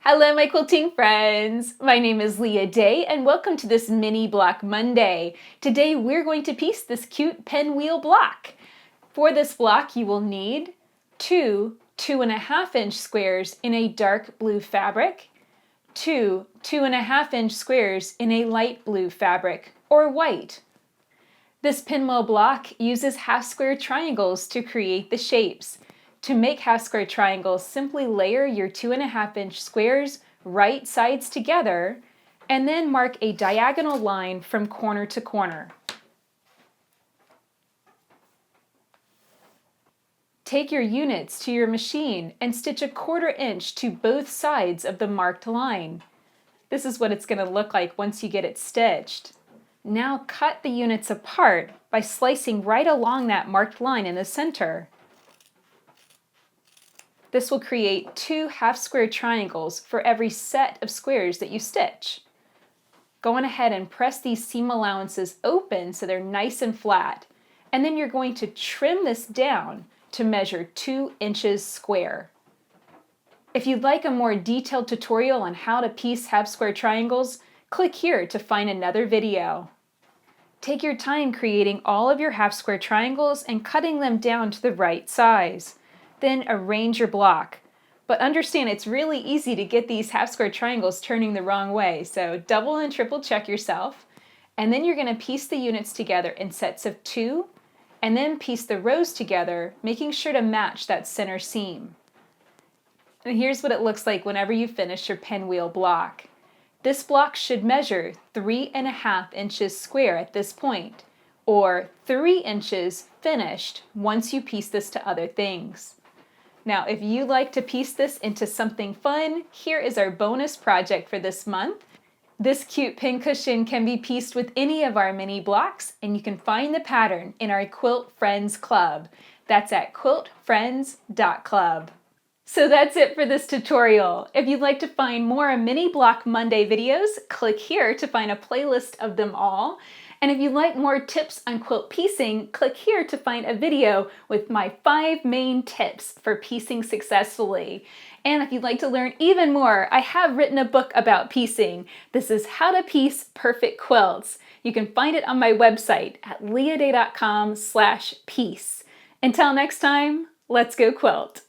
Hello, my quilting friends. My name is Leah Day, and welcome to this Mini Block Monday. Today, we're going to piece this cute pinwheel block. For this block, you will need two 2.5-inch squares in a dark blue fabric, two 2.5-inch squares in a light blue fabric, or white. This pinwheel block uses half-square triangles to create the shapes. To make half-square triangles, simply layer your 2.5-inch squares right sides together and then mark a diagonal line from corner to corner. Take your units to your machine and stitch a 1/4 inch to both sides of the marked line. This is what it's going to look like once you get it stitched. Now cut the units apart by slicing right along that marked line in the center. This will create 2 half-square triangles for every set of squares that you stitch. Go on ahead and press these seam allowances open so they're nice and flat, and then you're going to trim this down to measure 2 inches square. If you'd like a more detailed tutorial on how to piece half-square triangles, click here to find another video. Take your time creating all of your half-square triangles and cutting them down to the right size. Then arrange your block. But understand it's really easy to get these half-square triangles turning the wrong way, so double and triple check yourself. And then you're going to piece the units together in sets of 2, and then piece the rows together, making sure to match that center seam. And here's what it looks like whenever you finish your pinwheel block. This block should measure 3.5 inches square at this point, or 3 inches finished once you piece this to other things. Now, if you'd like to piece this into something fun, here is our bonus project for this month. This cute pincushion can be pieced with any of our mini blocks, and you can find the pattern in our Quilt Friends Club. That's at quiltfriends.club. So that's it for this tutorial. If you'd like to find more Mini Block Monday videos, click here to find a playlist of them all. And if you'd like more tips on quilt piecing, click here to find a video with my 5 main tips for piecing successfully. And if you'd like to learn even more, I have written a book about piecing. This is How to Piece Perfect Quilts. You can find it on my website at leahday.com/piece. Until next time, let's go quilt.